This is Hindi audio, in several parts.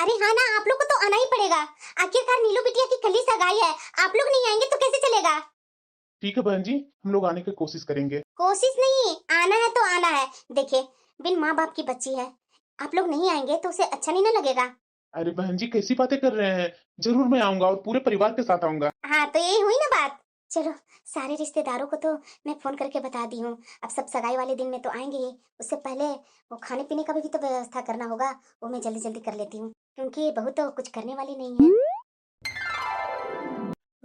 अरे हाँ ना, आप लोग को तो आना ही पड़ेगा। आखिरकार नीलू बिटिया की कल ही सगाई है, आप लोग नहीं आएंगे तो कैसे चलेगा। ठीक है बहन जी, हम लोग आने की कोशिश करेंगे। कोशिश नहीं, आना है तो आना है। देखिए, बिन माँ बाप की बच्ची है, आप लोग नहीं आएंगे तो उसे अच्छा नहीं ना लगेगा। अरे बहन जी कैसी बातें कर रहे हैं, जरूर मैं आऊंगा और पूरे परिवार के साथ आऊंगा। हाँ तो यही हुई ना बात। चलो, सारे रिश्तेदारों को तो मैं फोन करके बता दी हूँ। अब सब सगाई वाले दिन में तो आएंगे ही, उससे पहले वो खाने पीने का भी तो व्यवस्था करना होगा। वो मैं जल्दी जल्दी कर लेती हूँ, क्योंकि ये बहू तो कुछ करने वाली नहीं है।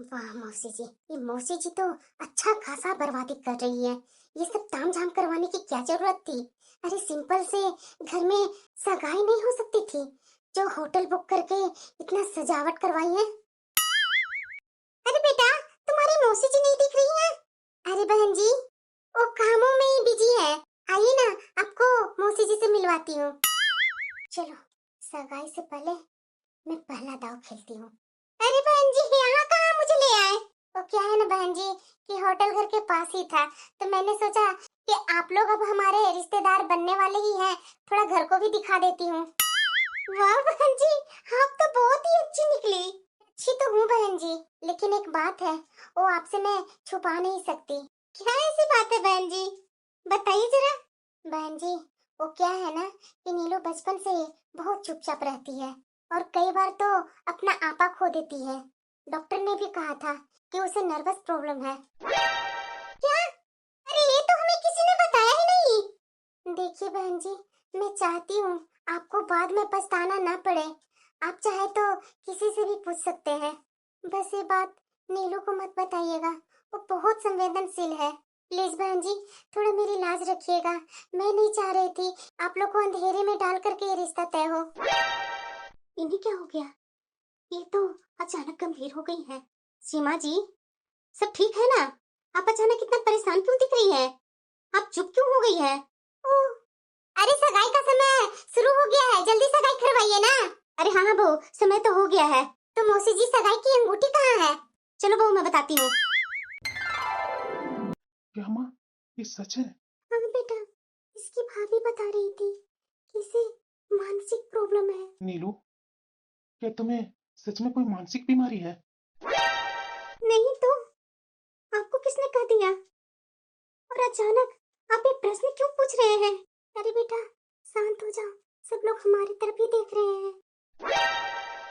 वाह मौसी जी, ये मौसी जी तो अच्छा खासा बर्बादी कर रही है। ये सब तामझाम करवाने की क्या जरूरत थी। अरे सिंपल से घर में सगाई नहीं हो सकती थी, जो होटल बुक करके इतना सजावट करवाई है। अरे बेटा, तुम्हारी मौसी जी नहीं दिख रही है? अरे बहन जी, वो कामों में ही बिजी है। आइए ना, आपको मौसी जी से मिलवाती हूँ। चलो, सगाई से पहले मैं पहला दाव खेलती हूँ। अरे बहन जी, यहाँ कहाँ मुझे ले आए? तो क्या है ना बहन जी कि होटल घर के पास ही था, तो मैंने सोचा कि आप लोग अब हमारे रिश्तेदार बनने वाले ही हैं, थोड़ा घर को भी दिखा देती हूँ। वाह बहन जी, आप तो बहुत ही अच्छी निकली। अच्छी तो हूँ बहन जी, लेकिन एक बात है, वो आपसे मैं छुपा नहीं सकती। क्या ऐसी बात है बहन जी, बताइए जरा। बहन जी, वो क्या है ना कि नीलू बचपन से ही बहुत चुपचाप रहती है और कई बार तो अपना आपा खो देती है। डॉक्टर ने भी कहा था कि उसे नर्वस प्रॉब्लम है। क्या? अरे ये तो हमें किसी ने बताया ही नहीं। देखिए बहन जी, मैं चाहती हूँ आपको बाद में पछताना ना पड़े। आप चाहे तो किसी से भी पूछ सकते हैं। बस ये बात नीलू को मत बताइएगा, वो बहुत संवेदनशील है। प्लीज बहन जी, थोड़ा मेरी लाज रखिएगा। मैं नहीं चाह रही थी आप लोग को अंधेरे में डाल करके ये रिश्ता तय हो। इन्हें क्या हो गया? ये तो अचानक गंभीर हो गई है। सीमा जी, सब ठीक है ना? आप अचानक इतना परेशान क्यों दिख रही हैं? आप चुप क्यों हो गई है? ओह, अरे सगाई का समय शुरू हो गया है, जल्दी सगाई करवाइए ना। अरे हाँ हाँ बहू, समय तो हो गया है। तो मौसी जी, सगाई की अंगूठी कहाँ है? चलो बहू, मैं बताती हूँ। क्या माँ, ये सच है? हाँ बेटा, इसकी भाभी बता रही थी कि इसे मानसिक प्रॉब्लम है। नीलू, क्या तुम्हें सच में कोई मानसिक बीमारी है? नहीं तो आपको किसने कह दिया? और अचानक आप ये प्रश्न क्यों पूछ रहे हैं? अरे बेटा, शांत हो जाओ, सब लोग हमारी तरफ ही देख रहे हैं।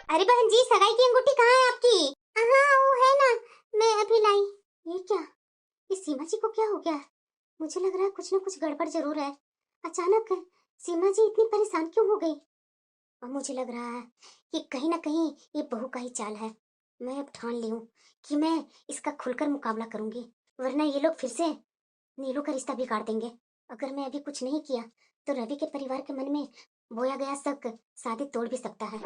अरे बहन जी, सगाई की अंगूठी कहाँ है आपकी? हाँ वो है ना, मैं अभी लाई। ये क्या, इस सीमा जी को क्या हो गया? मुझे लग रहा है कुछ न कुछ गड़बड़ जरूर है। अचानक सीमा जी इतनी परेशान क्यों हो गई? और मुझे लग रहा है कि कहीं ना कहीं ये बहू का ही चाल है। मैं अब ठान ली हूँ कि मैं इसका खुलकर मुकाबला करूंगी, वरना ये लोग फिर से नीलू का रिश्ता बिगाड़ देंगे। अगर मैं अभी कुछ नहीं किया तो रवि के परिवार के मन में बोया गया शक शादी तोड़ भी सकता है।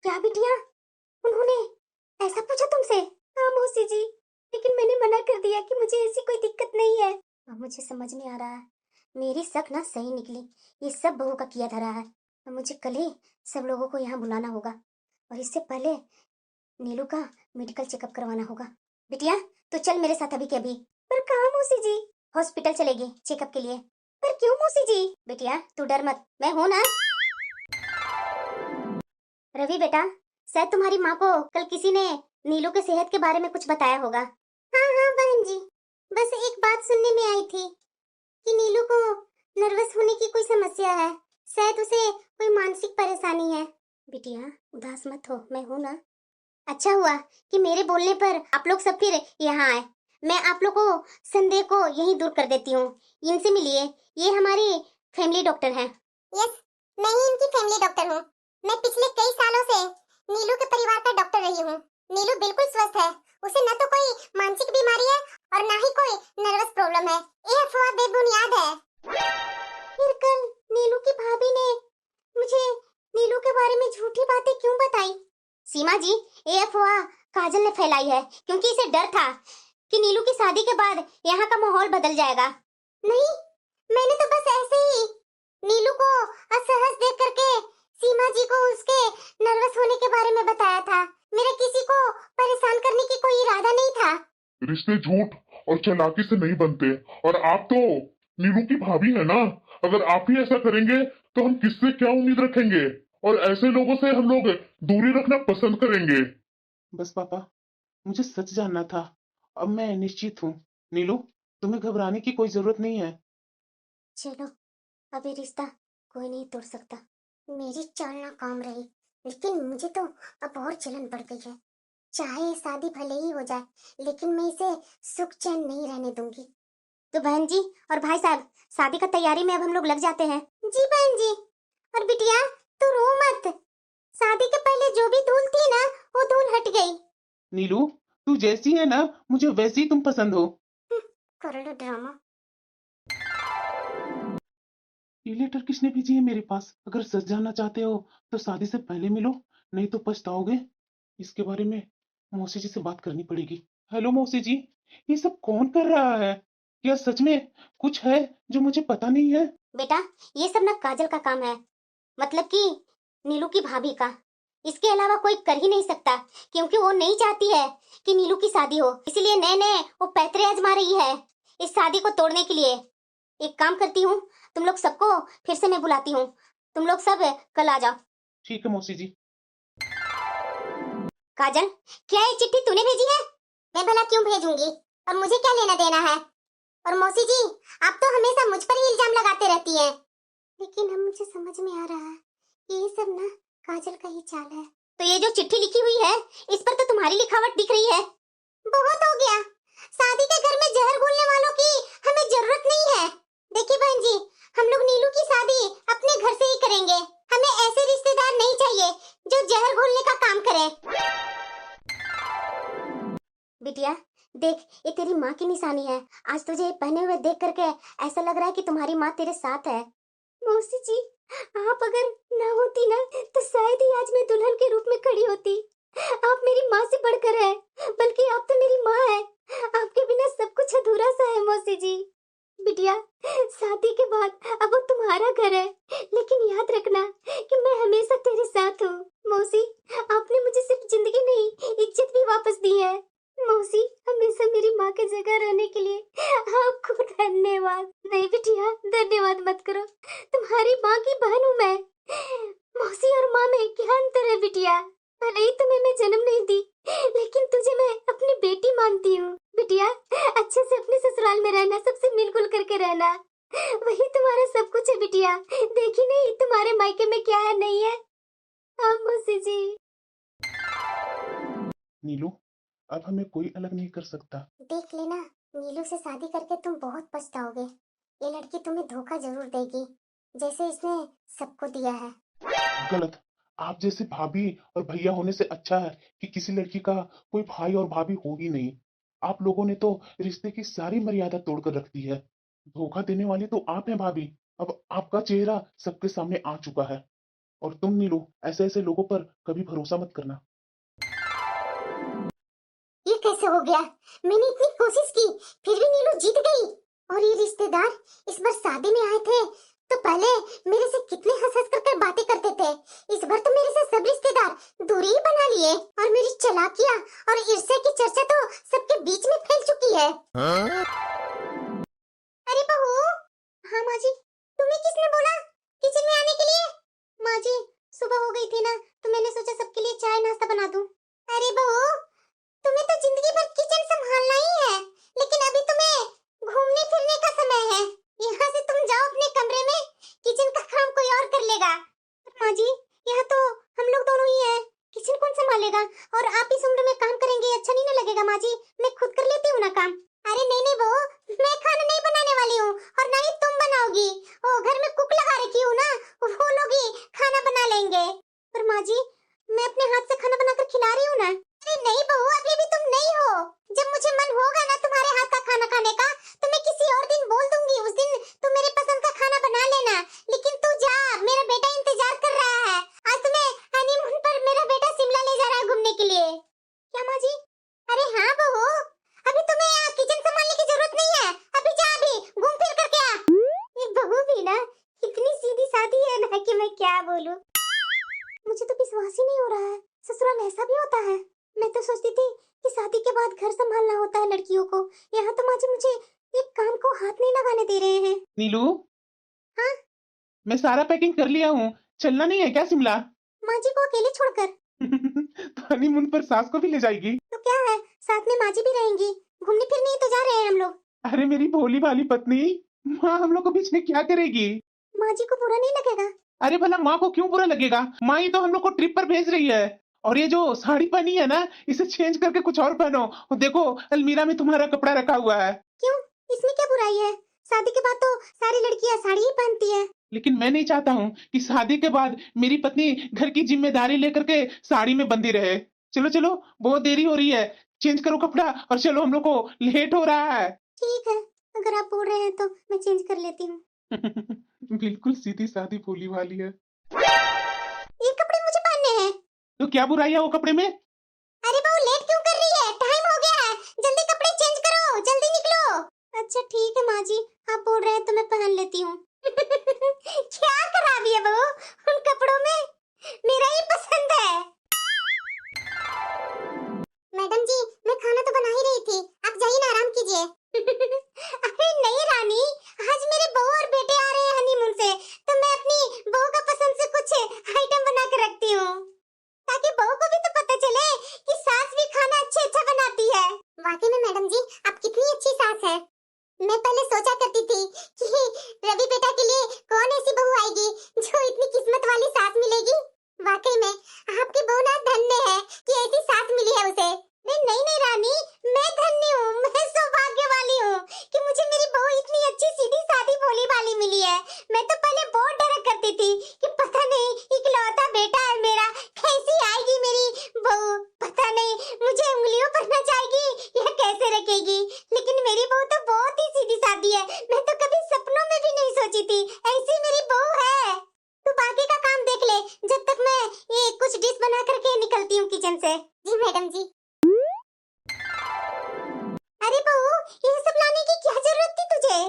क्या बिटिया, उन्होंने ऐसा पूछा तुमसे? हाँ मौसी जी, लेकिन मैंने मना कर दिया कि मुझे ऐसी कोई दिक्कत नहीं है। अब मुझे समझ में आ रहा है, मेरी शक ना सही निकली। ये सब बहू का किया धरा है। अब मुझे कल ही सब लोगों को यहाँ बुलाना होगा और इससे पहले नीलू का मेडिकल चेकअप करवाना होगा। बिटिया, तो चल मेरे साथ अभी के अभी। पर कहाँ मौसी जी? हॉस्पिटल चलेगी चेकअप के लिए। पर क्यों मौसी जी? बिटिया तू डर मत, मैं हूं ना। रवि बेटा, शायद तुम्हारी माँ को कल किसी ने नीलू के सेहत के बारे में कुछ बताया होगा। हाँ हाँ बहन जी, बस एक बात सुनने में आई थी कि नीलू को नर्वस होने की कोई समस्या है, शायद उसे कोई मानसिक परेशानी है। बिटिया उदास मत हो, मैं हूं ना। अच्छा हुआ कि मेरे बोलने पर आप लोग सब फिर यहाँ आए। मैं आप लोग को संदेह को यहीं दूर कर देती हूँ। इनसे मिलिए, ये हमारी फैमिली डॉक्टर हैं। यस, मैं ही इनकी फैमिली डॉक्टर हूँ। मैं पिछले कई सालों से नीलू के परिवार का डॉक्टर रही हूँ। नीलू बिल्कुल स्वस्थ है, उसे न तो कोई मानसिक बीमारी है और न ही कोई नर्वस प्रॉब्लम है। ये अफवाह बेबुनियाद है। फिर कल नीलू की भाभी ने मुझे नीलू के बारे में झूठी बातें क्यों बताई? सीमा जी, ये अफवाह काजल ने फैलाई है, क्योंकि इसे डर था कि नीलू की शादी के बाद यहाँ का माहौल बदल जाएगा। नहीं, मैंने तो बस ऐसे ही नीलू को असहज देख करके सीमा जी को उसके नर्वस होने के बारे में बताया था। मेरा किसी को परेशान करने की कोई इरादा नहीं था। रिश्ते झूठ और चालाकी से नहीं बनते, और आप तो नीलू की भाभी है ना। अगर आप ही ऐसा करेंगे तो हम किससे क्या उम्मीद रखेंगे? और ऐसे लोगों से हम लोग दूरी रखना पसंद करेंगे। बस पापा, मुझे सच जानना था। अब मैं निश्चित हूँ। नीलू, तुम्हें घबराने की कोई जरूरत नहीं है। चलो, अभी रिश्ता कोई नहीं तोड़ सकता। मेरी चाल नाकाम रही, लेकिन मुझे तो अब और जलन बढ़ गई है। चाहे शादी भले ही हो जाए, लेकिन मैं इसे सुख चैन नहीं रहने दूंगी। तो बहन जी और भाई साहब, शादी का तैयारी में अब हम लोग लग जाते हैं। जी बहन जी। और बिटिया, तू रो मत। शादी के पहले जो भी धूल थी ना, वो धूल हट गई। नीलू, तू जैसी है ना, मुझे वैसी ही तुम पसंद हो। कर लो ड्रामा। ये लेटर किसने भेजी है मेरे पास? अगर सच जानना चाहते हो तो शादी से पहले मिलो, नहीं तो पछताओगे। इसके बारे में मौसी जी से बात करनी पड़ेगी। हेलो मौसी जी, ये सब कौन कर रहा है? क्या सच में कुछ है जो मुझे पता नहीं है? बेटा, ये सब ना काजल का काम है, मतलब कि नीलू की भाभी का। इसके अलावा कोई कर ही नहीं सकता, क्योंकि वो नहीं चाहती है कि नीलू की शादी हो। इसलिए नए नए वो पैतरे आजमा रही है इस शादी को तोड़ने के लिए। एक काम करती हूँ, तुम लोग सबको फिर से मैं बुलाती हूँ। तुम लोग सब कल आ जाओ। ठीक है मौसी जी। काजल, क्या ये चिट्ठी तूने भेजी है? मैं भला क्यों भेजूंगी, और मुझे क्या लेना देना है? और मौसी जी, आप तो हमेशा मुझ पर ही इल्जाम लगाते रहती हैं। लेकिन अब मुझे समझ में आ रहा है कि ये सब ना काजल का ही चाल है। तो ये जो चिट्ठी लिखी हुई है, इस पर तो तुम्हारी लिखावट दिख रही है। बहुत हो गया, शादी के घर में जहर घोलने वालों की हमें जरूरत नहीं है। देखिए बहन जी, हम लोग नीलू की शादी अपने घर से ही करेंगे। हमें ऐसे रिश्तेदार नहीं चाहिए जो जहर घोलने का काम करें। बिटिया देख, ये तेरी माँ की निशानी है। आज तुझे पहने हुए देख करके ऐसा लग रहा है कि तुम्हारी माँ तेरे साथ है। मौसी जी, आप अगर ना होती ना, तो शायद ही आज मैं दुल्हन के रूप में खड़ी होती। आप मेरी माँ से बढ़कर है, बल्कि आप तो मेरी माँ है। आपके बिना सब कुछ अधूरा सा है मौसी जी। बिटिया, शादी के बाद अब वो तुम्हारा घर है, लेकिन याद रखना कि मैं हमेशा तेरे साथ हूँ। मौसी, आपने मुझे सिर्फ जिंदगी नहीं, इज्जत भी वापस दी है। मौसी, हमेशा मेरी माँ की जगह रहने के लिए आपको धन्यवाद। नहीं बिटिया, धन्यवाद मत करो, तुम्हारी माँ की बहन हूँ मैं। मौसी और माँ में क्या अंतर है बिटिया? भले ही तुम्हें मैं जन्म नहीं दी, लेकिन तुझे मैं अपनी बेटी मानती हूँ। बिटिया, अच्छे से अपने ससुराल में रहना, सबसे मिलजुल करके रहना, वही तुम्हारा सब कुछ है बिटिया। देखी नहीं तुम्हारे मायके में क्या है नहीं है। हाँ मौसी जी। नीलू, अब हमें कोई अलग नहीं कर सकता। देख लेना, नीलू से शादी करके तुम बहुत पछताओगे। ये लड़की तुम्हें धोखा जरूर देगी, जैसे इसने सबको दिया है। गलत। आप जैसे भाभी और भैया होने से अच्छा है कि किसी लड़की का कोई भाई और भाभी हो ही नहीं। आप लोगों ने तो रिश्ते की सारी मर्यादा तोड़कर रख दी है। धोखा देने वाली तो आप हैं भाभी। अब आपका चेहरा सबके सामने आ चुका है। और तुम नीलू, ऐसे ऐसे लोगों पर कभी भरोसा मत करना। ये कैसे हो गया? मैंने इतनी कोशिश की, फिर भी नीलू जीत गई। और ये रिश्तेदार इस बार शादी में आए थे, तो पहले मेरे से कितने हंस हंस कर बातें करते थे। इस बार तो मेरे से सब रिश्तेदार दूरी ही बना लिए, और मेरी चालाकियां और ईर्ष्या की चर्चा तो सबके बीच में फैल चुकी है। अरे बहू। हाँ माँ जी। तुम्हें किसने बोला किचन में आने के लिए? माँ जी, सुबह हो गई थी ना, तो मैंने सोचा सबके लिए चाय नाश्ता बना दूं। अरे बहू, तुम्हें तो जिंदगी भर किचन संभालना ही है, लेकिन अभी तुम्हें घूमने फिरने का समय है। यहाँ से तुम जाओ अपने कमरे में, किचन का काम कोई और कर लेगा। माँ जी, यहाँ तो हम लोग दोनों ही हैं, किचन कौन संभालेगा? और आप इस उम्र में काम करेंगे, अच्छा नहीं ना लगेगा माँ जी? मैं खुद कर लेती हूँ ना काम। अरे नहीं नहीं बहू, मैं खाना नहीं बनाने वाली हूँ, और ना ही तुम बनाओगी। ओ, घर में कुक लगा रखी हूँ ना, वो लोग ही खाना बना लेंगे। पर माँ जी, मैं अपने हाथ से खाना बनाकर खिला रही हूँ ना। अरे नहीं बहू, अभी भी तुम नहीं हो। जब मुझे मन होगा ना तुम्हारे हाथ का खाना खाने का, तो मैं किसी और दिन बोल दूंगी, उस दिन तुम मेरे पसंद का खाना बना लेना। लेकिन तू जा, मेरा बेटा इंतजार कर रहा है। आज तुम्हें हनीमून पर मेरा बेटा शिमला ले जा रहा है घूमने के लिए। क्या माँ जी? अरे हाँ बहू, अभी तुम्हें यहाँ किचन संभालने की जरूरत नहीं है। अभी जा, अभी घूम फिर करके आ। ये बहू भी ना इतनी सीधी सादी है ना कि मैं क्या बोलूं। मुझे तो विश्वास ही नहीं हो रहा है, ससुराल ऐसा भी होता है। मैं तो सोचती थी कि शादी के बाद घर संभालना होता है लड़कियों को। यहाँ तो माँ जी मुझे एक काम को हाथ नहीं लगाने दे रहे हैं। नीलू, हाँ? मैं सारा पैकिंग कर लिया हूँ, चलना नहीं है क्या शिमला? माँ जी को अकेले छोड़कर? तो हनीमून पर सास को भी ले जाएगी? तो क्या है, साथ में माँ जी भी रहेंगी, घूमने फिरने ही तो जा रहे हैं हम लोग। अरे मेरी भोली भाली पत्नी, माँ हम लोग को बीच में क्या करेगी? माँ जी को बुरा नहीं लगेगा? अरे भला माँ को क्यों बुरा लगेगा? माँ ही तो हम लोग को ट्रिप पर भेज रही है। और ये जो साड़ी पहनी है ना, इसे चेंज करके कुछ और पहनो। और देखो अलमीरा में तुम्हारा कपड़ा रखा हुआ है। क्यों, इसमें क्या बुराई है? शादी के बाद तो सारी लड़कियां साड़ी ही पहनती है। लेकिन मैं नहीं चाहता हूँ कि शादी के बाद मेरी पत्नी घर की जिम्मेदारी लेकर के साड़ी में बंधी रहे। चलो चलो, बहुत देरी हो रही है, चेंज करो कपड़ा और चलो, हम लोग को लेट हो रहा है। ठीक है, अगर आप बोल रहे हैं तो मैं चेंज कर लेती हूँ। बिल्कुल सीधी सादी भोली वाली है। ये कपड़े मुझे पहनने हैं। तो क्या बुराई है वो कपड़े में? अरे बहू, लेट क्यों कर रही है? टाइम हो गया है, जल्दी कपड़े चेंज करो, जल्दी निकलो। अच्छा ठीक है माँ जी, आप बोल रहे हैं तो मैं पहन लेती हूँ। क्या खराबी है बहू उन कपड़ों में? मेरा ही पसंद है। मैडम जी, मैं खाना तो बना ही रही थी, आप जाइए ना, आराम कीजिए। अरे नहीं रानी, आज मेरे बहू और बेटे आ रहे हैं हनीमून से, तो मैं अपनी बहू का पसंद से कुछ आइटम बना के रखती हूँ, ताकि बहू को भी तो पता चले कि सास भी खाना अच्छा बनाती है। वाकई में मैडम जी, आप कितनी अच्छी सास है। मैं पहले सोचा करती थी कि रवि बेटा के लिए कौन ऐसी बहू आएगी जो इतनी किस्मत वाली सास मिलेगी। वाकई में आपकी बहू ना धन्य है कि ऐसी सास मिली है उसे। नहीं नहीं नहीं रानी, मैं धन्य हूँ, मैं सौभाग्य वाली हूँ कि मुझे मेरी बहू इतनी अच्छी सीधी सादी भोली भाली मिली है। मैं तो पहले बहुत डरा करती थी कि पता नहीं इकलौता बेटा है मेरा, कैसी आएगी मेरी बहू, पता नहीं मुझे उंगलियों पर नचाएगी या कैसे रखेगी। लेकिन मेरी बहू तो बहुत ही सीधी सादी है, मैं तो कभी सपनों में भी नहीं सोची थी ऐसी मेरी बहू है। तू बाकी का काम देख ले, जब तक मैं ये कुछ डिश बना करके निकलती हूँ किचन से। जी मैडम जी। अरे बहू, ये सब लाने की क्या जरूरत थी तुझे?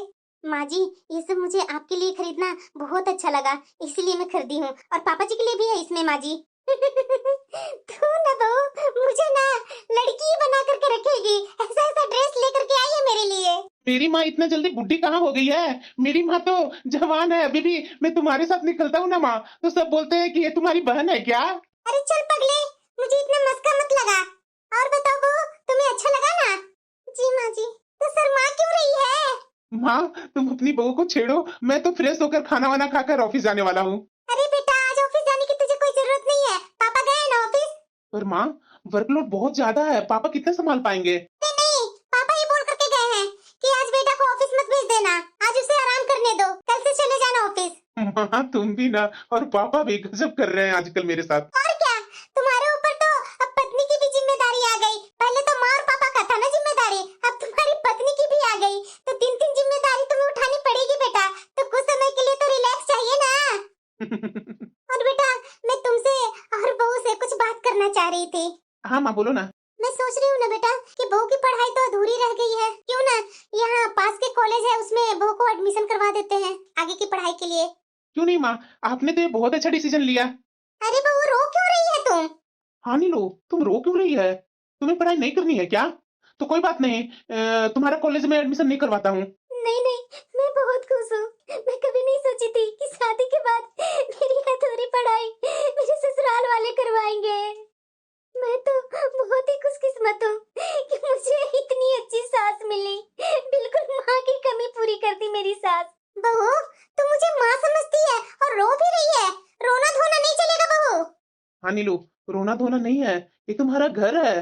माँ जी, ये सब मुझे आपके लिए खरीदना बहुत अच्छा लगा, इसलिए मैं खरीदी हूँ, और पापा जी के लिए भी है इसमें माँ जी। तू ना बहू मुझे ना लड़की बना करके रखेगी, ऐसा ऐसा ड्रेस लेकर के आई है मेरे लिए। मेरी माँ इतना जल्दी बुढ़ी कहाँ हो गई है? मेरी माँ तो जवान है अभी भी। मैं तुम्हारे साथ निकलता हूँ ना माँ, तो सब बोलते हैं कि ये तुम्हारी बहन है क्या? अरे चल पगले, मुझे इतना मस्का मत लगा। और बताओ बहू, तुम्हें अच्छा लगा ना? जी माँ जी। तो शर्मा क्यों रही है? माँ तुम अपनी बहू को छेड़ो, मैं तो फ्रेश होकर खाना वाना खाकर ऑफिस जाने वाला हूँ। अरे बेटा, आज ऑफिस जाने की तुझे कोई जरूरत नहीं है, पापा गए हैं ना ऑफिस। पर माँ वर्कलोड बहुत ज्यादा है, पापा कितना संभाल पाएंगे? नहीं नहीं, पापा ये बोल करके गए हैं कि आज बेटा को ऑफिस मत भेज देना, आज उसे आराम करने दो, कल से चले जाना ऑफिस। माँ तुम भी ना, और पापा भी गजब कर रहे हैं आजकल मेरे साथ। और क्या, तुम्हारे ऊपर तो अब पत्नी की भी जिम्मेदारी आ गई। पहले तो माँ और पापा का था ना जिम्मेदारी, अब तुम्हारी पत्नी की भी आ गई, तो तीन तीन जिम्मेदारी तुम्हें उठानी पड़ेगी बेटा। तो कुछ समय के लिए तो रिलैक्स चाहिए ना। और बेटा, मैं तुमसे और बहू से कुछ बात करना चाह रही थी। हाँ माँ बोलो ना। मैं सोच रही हूँ ना बेटा कि बहू की पढ़ाई तो अधूरी रह गई है, क्यों ना यहाँ पास के कॉलेज है उसमें बहू को एडमिशन करवा देते हैं आगे की पढ़ाई के लिए। क्यों नहीं माँ, आपने तो ये बहुत अच्छा डिसीजन लिया। अरे बहू, रो क्यों रही है तुम? हाँ नीलू, तुम रो क्यों रही है? तुम्हें पढ़ाई नहीं करनी है क्या? तो कोई बात नहीं, तुम्हारा कॉलेज में एडमिशन नहीं करवाता हूँ। नहीं नहीं, मैं बहुत खुश हूँ। मैं कभी नहीं सोची थी कि शादी के बाद मेरी अधूरी पढ़ाई मेरे ससुराल वाले करवाएंगे। मैं तो बहुत ही खुशकिस्मत हूँ कि मुझे इतनी अच्छी सास मिली, बिल्कुल माँ की कमी पूरी करती मेरी सास। बहू, तू मुझे माँ समझती है और रो भी रही है, रोना धोना नहीं चलेगा बहू। हाँ नीलू, रोना धोना नहीं है, ये तुम्हारा घर है,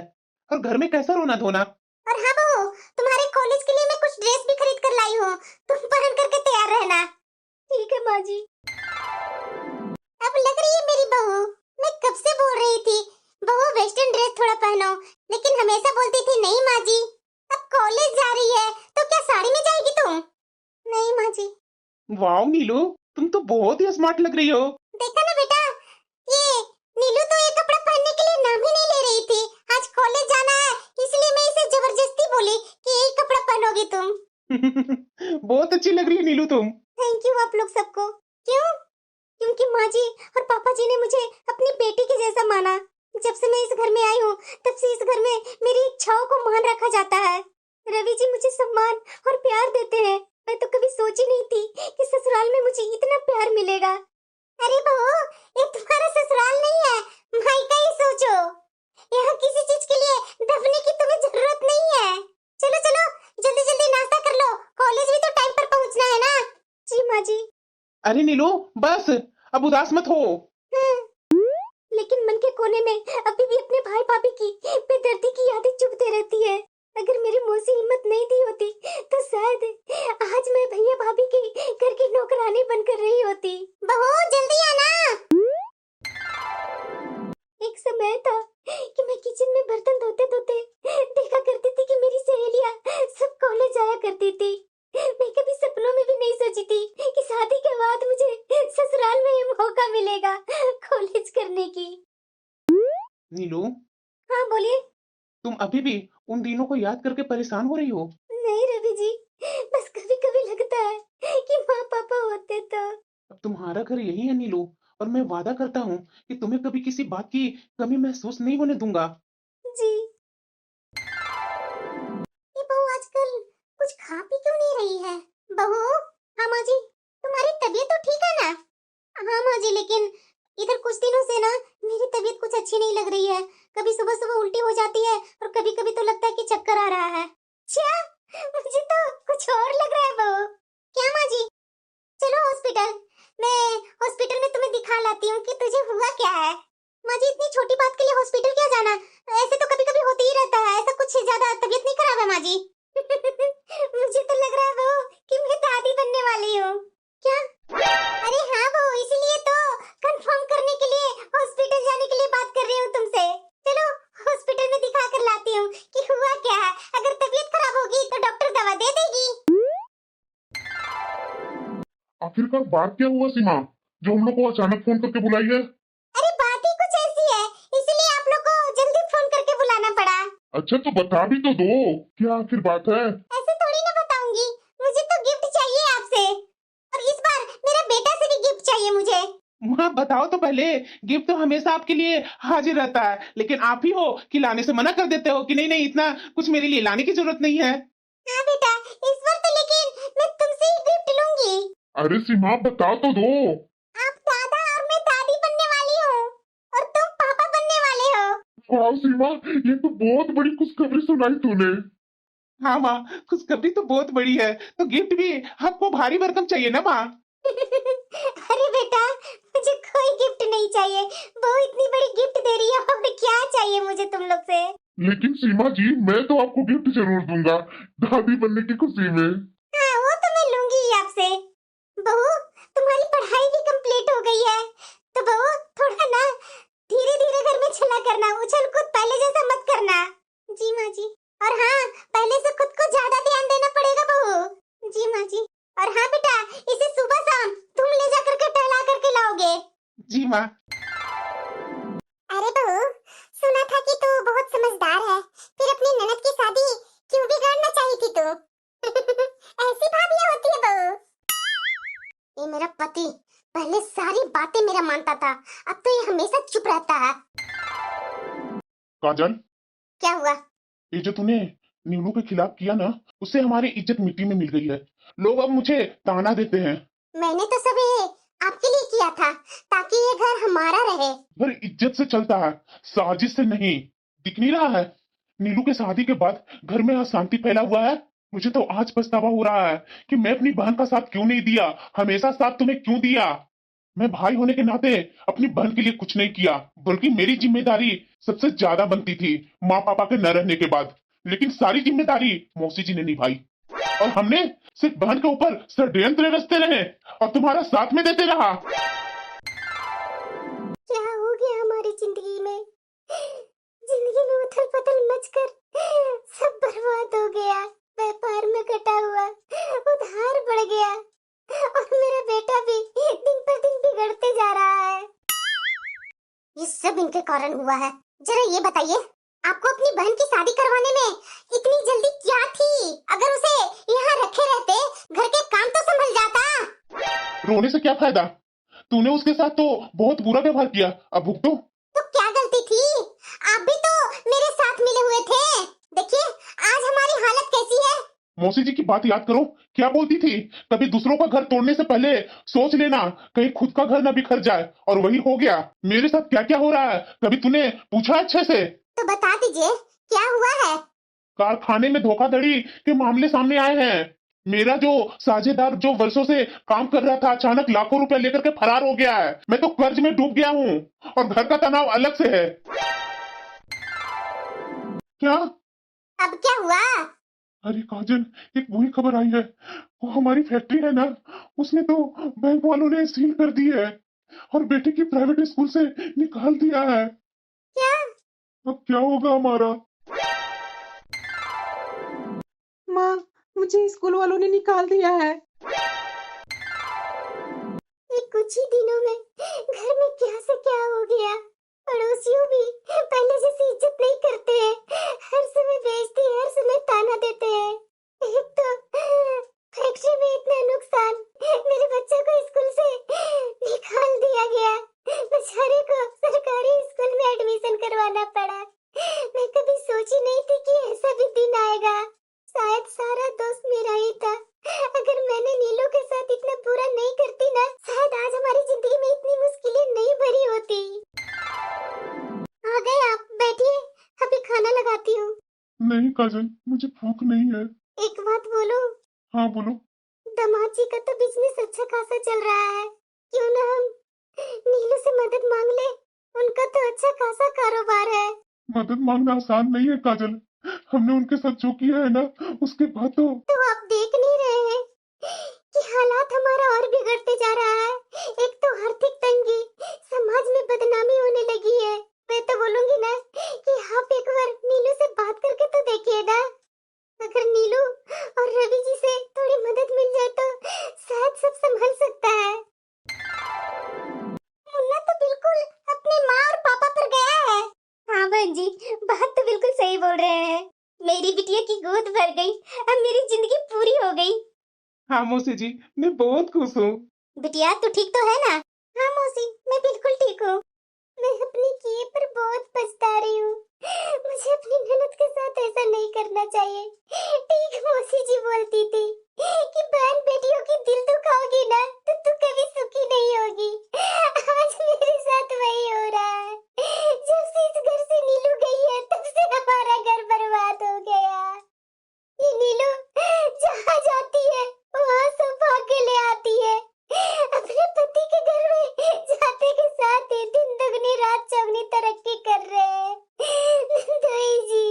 और घर में कैसा रोना धोना? और हाँ बहू, तुम्हारे कॉलेज के लिए मैं कुछ ड्रेस भी खरीद कर लाई हूँ, तुम पहन करके तैयार रहना। ठीक है माँ जी। अब लग रही है मेरी बहू, मैं कब से बोल रही थी बहू वेस्टर्न ड्रेस थोड़ा पहनो, लेकिन हमेशा बोलती थी नहीं माँ जी। अब कॉलेज जा रही है तो क्या साड़ी में जाएगी तुम? नहीं माँ जी। वाओ नीलू, तुम तो बहुत ही स्मार्ट लग रही हो। देखा ना बेटा, ये नीलू तो ये कपड़ा पहनने के लिए नाम ही नहीं ले रही थी, आज कॉलेज जाना है इसलिए मैं इसे जबरदस्ती बोली कि यही कपड़ा पहनोगी तुम। बहुत अच्छी लग रही है नीलू तुम। थैंक यू आप लोग सबको। क्यों? क्योंकि माँ जी और पापा जी ने मुझे अपनी बेटी के जैसा माना। जब से मैं इस घर में आई हूँ तब से इस घर में मेरी इच्छाओं को मान रखा जाता है। रवि जी मुझे सम्मान और प्यार देते हैं, मैं तो कभी सोची नहीं थी कि ससुराल में मुझे इतना प्यार मिलेगा। अरे बहू, ये तुम्हारा ससुराल नहीं है, मायका ही सोचो। यहाँ किसी चीज के लिए दबने की तुम्हें जरूरत नहीं है। चलो चलो, जल्दी जल्दी नाश्ता कर लो, कॉलेज भी तो टाइम पर पहुंचना है ना। जी माँ जी। अरे नीलू, बस अब उदास मत हो। लेकिन मन के कोने में अभी भी अपने भाई भाभी की बेदर्दी की यादें चुभते रहती है। अगर मेरी मौसी हिम्मत नहीं दी होती तो शायद आज मैं भैया भाभी की घर की नौकरानी बनकर रही होती। बहू जल्दी आना। एक समय था कि मैं किचन में बर्तन धोते धोते देखा करती थी कि मेरी सहेलियां सब कॉलेज जाया करती थी। मैं कभी सपनों में भी नहीं सोची थी कि शादी के बाद मुझे ससुराल में ये मौका मिलेगा कॉलेज करने की। नीलू, हाँ बोलिए। तुम अभी भी उन दिनों को याद करके परेशान हो रही हो? नहीं रवि जी, बस कभी कभी लगता है कि माँ पापा होते तो। अब तुम्हारा घर यही है नीलू, और मैं वादा करता हूँ कि तुम्हें कभी किसी बात की कमी महसूस नहीं होने दूंगा। जी। ये बहू आजकल कुछ खा पी क्यों नहीं रही है? बहू। हाँ माँ जी। तुम्हारी तबीयत तो ठीक है ना? हाँ माँ जी, लेकिन इधर कुछ दिनों से ना मेरी तबीयत कुछ अच्छी नहीं लग रही है। कभी सुबह सुबह उल्टी हो जाती है और कभी कभी तो लगता है कि चक्कर आ रहा है। क्या? मुझे तो कुछ और लग रहा है बहू। क्या माँ जी? चलो हॉस्पिटल, मैं हॉस्पिटल में तुम्हें दिखा लाती हूँ कि तुझे हुआ क्या है। माँ जी, इतनी छोटी बात के लिए हॉस्पिटल क्या जाना? ऐसे तो कभी कभी होते ही रहता है, ऐसा कुछ ज्यादा तबीयत नहीं खराब है माँ जी। मुझे तो लग रहा है बहू कि मैं दादी बनने वाली हूँ। क्या? अरे हाँ बहू, इसीलिए तो कंफर्म करने के लिए हॉस्पिटल जाने के लिए बात कर रही हूँ तुमसे। चलो हॉस्पिटल में दिखा कर लाती हूँ कि हुआ क्या है। अगर तबीयत खराब होगी तो डॉक्टर दवा दे देगी। आखिरकार बात क्या हुआ सीमा, जो हम लोग को अचानक फोन करके बुलाई है? अरे बात ही कुछ ऐसी है, इसीलिए आप लोग को जल्दी फोन करके बुलाना पड़ा। अच्छा तो बता भी तो दो, क्या आखिर बात है? ऐसे थोड़ी ना बताऊंगी, मुझे तो गिफ्ट चाहिए आपसे, और इस बार मेरा बेटा से भी गिफ्ट चाहिए मुझे। माँ बताओ तो पहले। गिफ्ट तो हमेशा आपके लिए हाजिर रहता है, लेकिन आप ही हो कि लाने से मना कर देते हो कि नहीं नहीं, इतना कुछ मेरे लिए लाने की जरूरत नहीं है। हाँ बेटा, इस बार तो लेकिन मैं तुमसे ही गिफ्ट लूंगी। अरे सीमा बता तो दो। आप दादा और मैं दादी बनने वाली हूँ, और तुम पापा बनने वाले हो। वाह सीमा, ये तो बहुत बड़ी खुशखबरी सुनाई तूने। हाँ माँ, खुशखबरी तो बहुत बड़ी है, तो गिफ्ट भी आपको भारी भरकम चाहिए ना माँ? अरे बेटा, मुझे कोई गिफ्ट नहीं चाहिए, वो इतनी बड़ी गिफ्ट दे रही है और क्या चाहिए मुझे तुम लोग से। लेकिन सीमा जी, मैं तो आपको गिफ्ट जरूर दूंगा, दादी बनने की खुशी में। हाँ वो तो मैं लूंगी ही आपसे। बहू, तुम्हारी पढ़ाई भी कंप्लीट हो गई है, तो बहू थोड़ा ना धीरे धीरे घर में चला करना, उछल कूद पहले जैसा मत करना। जी माँ जी। और हाँ, पहले से खुद को ज्यादा ध्यान देना पड़ेगा बहू। जी माँ जी। और हाँ बेटा, इसे सुबह शाम तुम ले जा करके टहला करके लाओगे। जी माँ। अरे बहू, सुना था कि तू बहुत समझदार है, फिर अपनी ननद की शादी क्यों बिगाड़ना चाहिए थी तू? ऐसी भाभियां होती है बहू। ये मेरा पति पहले सारी बातें मेरा मानता था, अब तो ये हमेशा चुप रहता है। काजल, क्या हुआ? ये जो तूने नीलू के खिलाफ किया ना, उससे हमारी इज्जत मिट्टी में मिल गई है। लोग अब मुझे ताना देते हैं। मैंने तो सब ये आपके लिए किया था, ताकि ये घर हमारा रहे। घर इज्जत से चलता है, साजिश से नहीं। दिख नहीं रहा है? नीलू के शादी के बाद घर में अशांति फैला हुआ है। मुझे तो आज पछतावा हो रहा है कि मैं अपनी बहन का साथ क्यों नहीं दिया, हमेशा साथ तुम्हें क्यों दिया। मैं भाई होने के नाते अपनी बहन के लिए कुछ नहीं किया, बल्कि मेरी जिम्मेदारी सबसे ज्यादा बनती थी माँ पापा के न रहने के बाद। लेकिन सारी जिम्मेदारी मौसी जी ने निभाई, और हमने सिर्फ बहन के ऊपर षड्यंत्र रचते रहे और तुम्हारा साथ में देते रहा। क्या हो गया हमारी जिंदगी में? जिंदगी में उथल पुथल मचकर सब बर्बाद हो गया। व्यापार में कटा हुआ उधार बढ़ गया, और मेरा बेटा भी दिन पर दिन बिगड़ते जा रहा है। ये सब इनके कारण हुआ है। जरा ये बताइए, आपको अपनी बहन की शादी करवाने में इतनी जल्दी क्या थी? अगर उसे यहाँ रखे रहते, घर के काम तो संभल जाता। रोने से क्या फायदा? तूने उसके साथ तो बहुत बुरा व्यवहार किया, अब भुगतो। तो क्या गलती थी? आप भी तो मेरे साथ मिले हुए थे। देखिए आज हमारी हालत कैसी है। मौसी जी की बात याद करो, क्या बोलती थी? कभी दूसरों का घर तोड़ने से पहले सोच लेना, कहीं खुद का घर ना बिखर जाए। और वही हो गया। मेरे साथ क्या क्या हो रहा है, कभी तूने पूछा अच्छे से? तो बता दीजिए क्या हुआ है। कारखाने में धोखाधड़ी के मामले सामने आए हैं। मेरा जो साझेदार जो वर्षों से काम कर रहा था, अचानक लाखों रुपए लेकर के फरार हो गया है। मैं तो कर्ज में डूब गया हूँ और घर का तनाव अलग से है। क्या? अब क्या हुआ। अरे काजल, एक बुरी खबर आई है। वो हमारी फैक्ट्री है ना, उसने तो बैंक वालों ने सील कर दी है और बेटे की प्राइवेट स्कूल से निकाल दिया है। क्या। अब क्या होगा हमारा? माँ, मुझे स्कूल वालों ने निकाल दिया है। ये कुछ ही दिनों में घर में क्या से क्या हो गया। पड़ोसियों भी पहले जैसी इज्जत नहीं करते हैं, हर समय बेइज्जती, हर समय ताना देते हैं। एक तो फैक्ट्री में इतना नुकसान, मेरे बच्चे को स्कूल से निकाल दिया गया, बेचारे को सरकारी स्कूल में एडमिशन करवाना पड़ा। मैं कभी सोची नहीं थी कि ऐसा भी दिन आएगा। शायद सारा दोस्त मेरा ही था। अगर मैंने नीलू के साथ इतना बुरा नहीं करती ना, शायद आज हमारी जिंदगी में इतनी मुश्किलें नहीं भरी होती। आ गए आप, बैठिए, अभी खाना लगाती हूँ। नहीं काजल, मुझे भूख नहीं है। एक बात बोलूं, हाँ बोलो। दामाद जी का तो बिजनेस अच्छा खासा चल रहा है, क्यों ना हम नीलू से मदद मांग ले। उनका तो अच्छा खासा कारोबार है। मदद मांगना आसान नहीं है काजल। हमने उनके साथ जो किया है ना, उसके बाद तो तो आप देख नहीं रहे हैं कि हालात हमारा और बिगड़ते जा रहा है। एक तो आर्थिक तंगी, समाज में बदनामी होने लगी है। मैं तो बोलूंगी ना कि आप एक बार नीलू से बात करके तो देखिए ना। अगर नीलू और रवि जी से थोड़ी मदद मिल जाए तो शायद सब संभल सकता है। मुन्ना तो बिल्कुल अपने माँ और पापा पर गया है। हाँ बहन जी, बात तो बिल्कुल सही बोल रहे हैं। मेरी बिटिया की गोद भर गई, अब मेरी जिंदगी पूरी हो गई। हाँ मौसी जी, मैं बहुत खुश हूँ। बिटिया तू ठीक तो है ना। हाँ मौसी, मैं बिल्कुल ठीक हूँ। मैं अपने किए पर बहुत पछता रही हूँ। मुझे अपनी ननद के साथ ऐसा नहीं करना चाहिए। ठीक मौसी जी बोलती थी कि बहन बेटियों की दिल दुखाओगी ना तो तू कभी सुखी नहीं होगी। आज मेरे साथ वही हो रहा है। जब से इस घर से नीलू गई है तब से हमारा घर बर्बाद हो गया। ये नीलू जहाँ जाती है वहाँ सब भाग के ले आती है। अपने पति के घर में जाते के साथ ही दिन दुगनी रात चौगनी तरक्की कर रहे हैं नंदोई जी।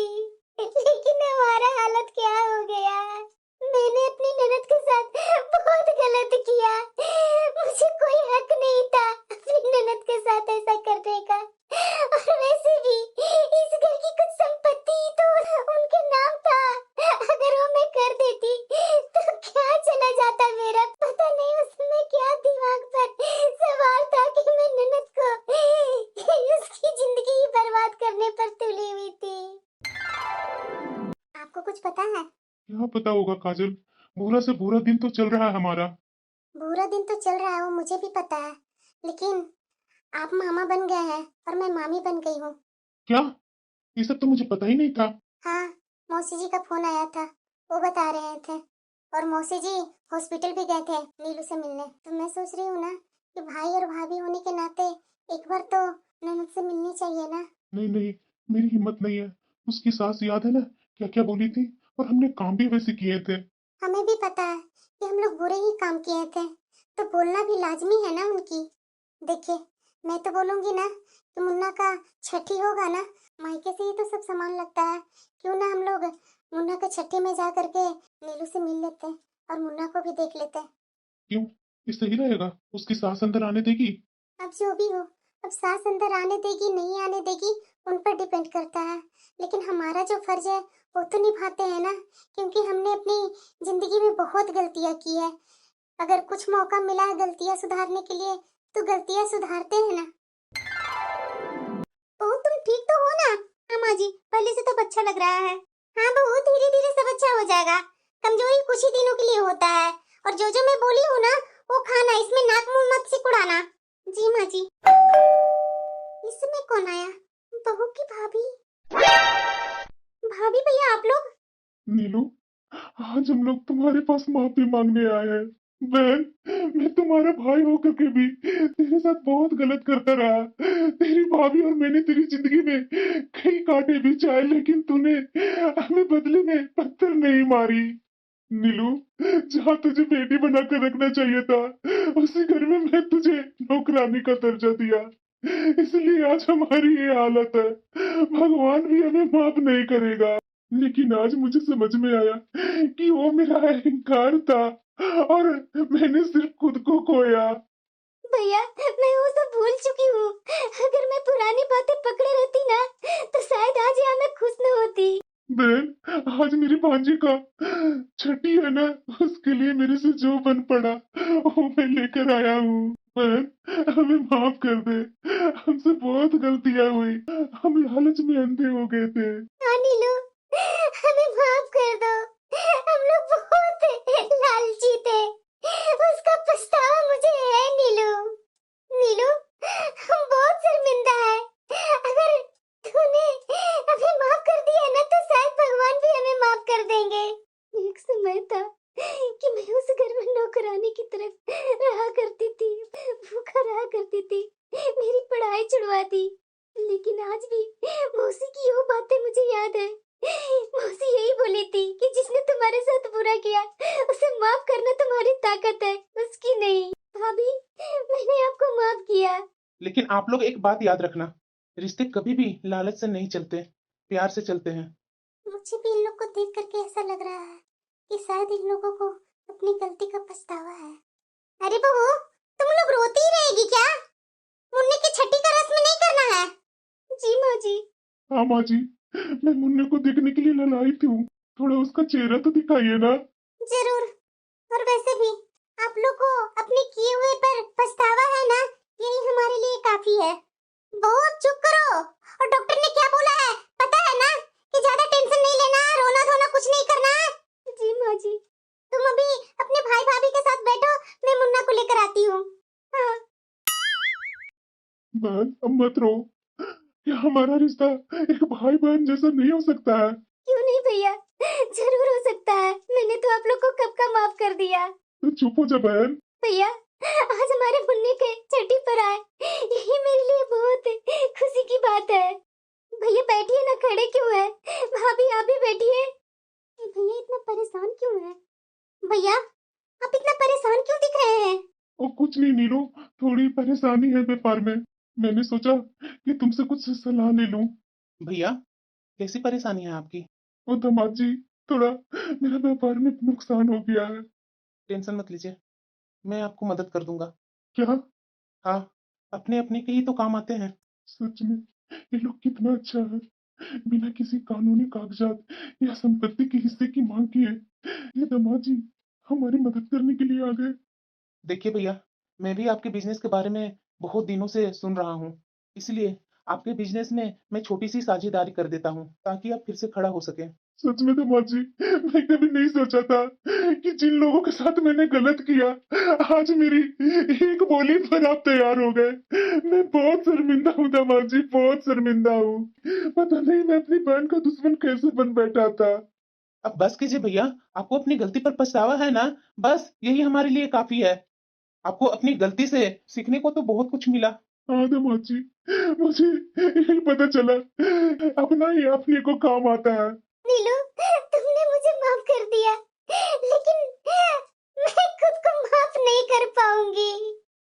लेकिन हमारा हालत क्या हो गया। मैंने अपनी ननद के साथ बहुत गलत किया। मुझे कोई हक नहीं था अपनी ननद के साथ ऐसा करने का। और वैसे भी इस घर की कुछ संपत्ति तो उनके नाम था। अगर वो मैं कर देती तो क्या चला जाता मेरा, पता नहीं उसमें क्या दिमाग पर सवार था कि मैं ननद को उसकी जिंदगी ही बर्बाद करने पर तुली हुई थी। आपको कुछ पता है। क्या पता होगा काजल। बुरा से बुरा दिन तो चल रहा है हमारा। बुरा दिन तो चल रहा है वो मुझे भी पता है, लेकिन आप मामा बन गए हैं और मैं मामी बन गई हूँ। क्या? ये सब तो मुझे पता ही नहीं था। हाँ, मौसी जी का फोन आया था, वो बता रहे थे। और मौसी जी हॉस्पिटल भी गए थे नीलू से मिलने। तो मैं सोच रही हूँ ना कि भाई और भाभी होने के नाते एक बार तो ननद से मिलनी चाहिए ना। नहीं नहीं, मेरी हिम्मत नहीं है। उसकी सास याद है ना, क्या क्या बोली थी, और हमने काम भी वैसे किए थे। हमें भी पता है कि हम लोग बुरे ही काम किए थे, तो बोलना भी लाजमी है ना उनकी। देखिए, मैं तो बोलूंगी ना कि मुन्ना का छठी होगा ना, मायके से ही तो सब सामान लगता है। क्यों ना हम लोग मुन्ना के छठी में जा करके नीलू से मिल लेते और मुन्ना को भी देख लेते। क्यों? ये सही रहेगा? उसकी सास अंदर आने देगी? अब जो भी हो, अब सास अंदर आने देगी नहीं आने देगी उन पर डिपेंड करता है। लेकिन हमारा जो फर्ज है वो तो निभाते हैं ना, क्योंकि हमने अपनी जिंदगी में बहुत गलतियां की है। अगर कुछ मौका मिला है गलतियां सुधारने के लिए तो गलतियां सुधारते हैं ना। बहू तुम ठीक तो हो ना। हाँ माँ जी, पहले से तो अच्छा लग रहा है। हाँ बहू, धीरे धीरे सब अच्छा हो जाएगा। कमजोरी कुछ ही दिनों के लिए होता है, और जो जो मैं बोली हूँ ना वो खाना, इसमें नाक मुंह मत सिकुड़ाना। जी माँ जी। इसमें कौन आया? बहू की भाभी। भाभी भैया आप लोग। नीलू, आज हम लोग तुम्हारे पास माफी मांगने आए हैं। बहन, मैं तुम्हारा भाई होकर के भी तेरे साथ बहुत गलत करता रहा। तेरी भाभी और मैंने तेरी जिंदगी में कई कांटे भी चाहे, लेकिन तूने हमें बदले में पत्थर नहीं मारी। नीलू, जहाँ तुझे बेटी बनाकर रखना चाहिए था, उसी घर में मैं तुझे नौकरानी का दर्जा दिया। इसलिए आज हमारी ये हालत है। भगवान भी हमें माफ नहीं करेगा। लेकिन आज मुझे समझ में आया कि वो मेरा अहंकार था और मैंने सिर्फ खुद को खोया। भैया, मैं वो सब भूल चुकी हूँ। अगर मैं पुरानी बातें पकड़े रहती ना, तो शायद आज यहाँ मैं खुश न होती। बहन, आज मेरी भांजी का छठी है ना, उसके लिए मेरे से जो बन पड़ा वो मैं लेकर आया हूँ। बहन, हमें माफ कर दे। हमसे बहुत गलतियां हुई। हम लालच में अंधे हो गए थे। हाँ नीलू, हमें माफ कर दो। हम लोग बहुत लालची थे। उसका पछतावा मुझे है नीलू। नीलू, हम बहुत शर्मिंदा है। अगर तूने हमें माफ कर दिया ना, तो शायद भगवान भी हमें माफ कर देंगे। एक समय था कि मैं उस घर में नौकरानी की तरफ रहा करती थी, भूखा रहा करती थी, मेरी पढ़ाई छुड़वाती। लेकिन आज भी मौसी की वो बातें मुझे याद है। मौसी यही बोली थी कि जिसने तुम्हारे साथ बुरा किया, उसे माफ करना तुम्हारी ताकत है, उसकी नहीं। भाभी, मैंने आपको माफ किया। लेकिन आप लोग एक बात याद रखना, रिश्ते कभी भी लालच से नहीं चलते, प्यार से चलते हैं। मुझे भी इन लोग को देख करके ऐसा लग रहा है कि शायद इन लोगों को अपनी गलती का पछतावा है। अरे बहू, तुम लोग रोती ही रहेगी क्या? मुन्ने की छठी का रस्म नहीं करना है? जी माँ जी। हाँ माँ जी, मैं मुन्ने को देखने के लिए ललाई थी। थोड़ा उसका चेहरा तो दिखाइए ना। जरूर। और वैसे भी आप लोग को अपने किए हुए पर पछतावा है ना, यही हमारे लिए काफी है। बहुत चुप करो। और डॉक्टर ने क्या बोला है पता है ना, कि ज्यादा टेंशन नहीं लेना, रोना धोना कुछ नहीं करना है। जी माँ जी। तुम अभी अपने भाई भाभी के साथ बैठो, मैं मुन्ना को लेकर आती हूँ। हाँ। बहन, अब मत रो। क्या हमारा रिश्ता एक भाई बहन जैसा नहीं हो सकता है? क्यों नहीं भैया, जरूर हो सकता है। मैंने तो आप लोग को कब का माफ कर दिया। तो चुप हो जा बहन। भैया, आज हमारे मुन्ने के छठी पर आए, यही मेरे लिए बहुत खुशी की बात है। भैया बैठिए ना, खड़े क्यों है? भाभी आप भी बैठिए। भैया इतना परेशान क्यों है? भैया, आप इतना परेशान क्यों दिख रहे हैं? और कुछ नहीं नीरू, थोड़ी परेशानी है व्यापार में। मैंने सोचा कि तुमसे कुछ सलाह ले लूं। भैया, कैसी परेशानी है आपकी? और दामाद जी, थोड़ा मेरा व्यापार में नुकसान हो गया है। टेंशन मत लीजिए, मैं आपको मदद कर दूंगा। क्या? हाँ, अपने अपने के ही तो काम आते हैं। सच में ये लोग कितना अच्छा है। बिना किसी कानूनी कागजात या संपत्ति के हिस्से की मांग किए ये दामाद जी हमारी मदद करने के लिए आ गए। देखिए भैया, मैं भी आपके बिजनेस के बारे में बहुत दिनों से सुन रहा हूँ, इसलिए आपके बिजनेस में मैं छोटी सी साझेदारी कर देता हूँ ताकि आप फिर से खड़ा हो सके। सच में दामाद जी, मैं कभी नहीं सोचा था कि जिन लोगों के साथ मैंने गलत किया, आज मेरी एक बोली पर आप तैयार हो गए। मैं बहुत शर्मिंदा हूँ दामाद जी, बहुत शर्मिंदा हूँ। पता नहीं मैं अपनी बहन का दुश्मन कैसे बन बैठा था। अब बस कीजिए भैया, आपको अपनी गलती पर पछतावा है ना, बस यही हमारे लिए काफी है। आपको अपनी गलती से सीखने को तो बहुत कुछ मिला। हाँ दामाद जी, मुझे यही पता चला अपना ही अपने को काम आता है। नीलू, तुमने मुझे माफ कर दिया, लेकिन मैं खुद को माफ नहीं कर पाऊंगी।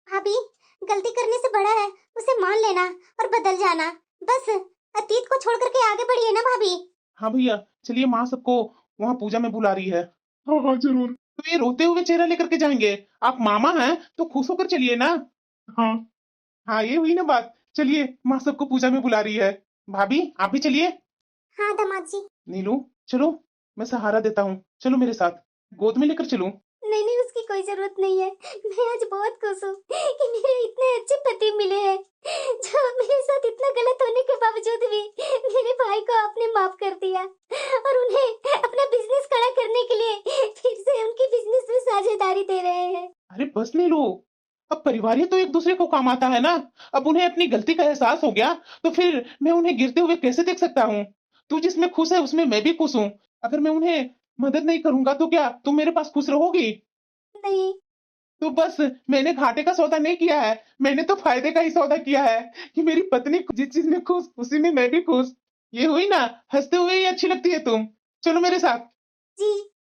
भाभी, गलती करने से बड़ा है उसे मान लेना और बदल जाना। बस अतीत को छोड़ करके आगे बढ़िए ना भाभी। हाँ भैया, चलिए, माँ सबको वहाँ पूजा में बुला रही है। हाँ हाँ जरूर। तो ये रोते हुए चेहरा लेकर के जाएंगे? आप मामा हैं तो खुश होकर चलिए ना। हाँ हाँ, ये हुई ना बात। चलिए, माँ सबको पूजा में बुला रही है। भाभी, आप भी चलिए। हाँ दामाद जी। नीलू, चलो, मैं सहारा देता हूँ, चलो मेरे साथ, गोद में लेकर चलूं। नहीं नहीं, उसकी कोई जरूरत नहीं है। मैं आज बहुत खुश हूँ कि मेरे इतने अच्छे पति मिले हैं, जो मेरे साथ इतना गलत होने के बावजूद भी मेरे भाई को आपने माफ कर दिया और उन्हें अपना बिजनेस खड़ा करने के लिए फिर से उनकी बिजनेस में साझेदारी दे रहे हैं। अरे बस नीलू, अब परिवार ही तो एक दूसरे को काम आता है ना। अब उन्हें अपनी गलती का एहसास हो गया, तो फिर मैं उन्हें गिरते हुए कैसे देख सकता हूँ? तू जिसमें खुश है उसमें मैं भी खुश हूँ। अगर मैं उन्हें मदद नहीं करूंगा तो क्या तुम मेरे पास खुश रहोगी? नहीं। तो बस मैंने घाटे का सौदा नहीं किया है, मैंने तो फायदे का ही सौदा किया है कि मेरी पत्नी जिस चीज में खुश उसी में मैं भी खुश। ये हुई ना, हंसते हुए ही अच्छी लगती है तुम। चलो मेरे साथ। जी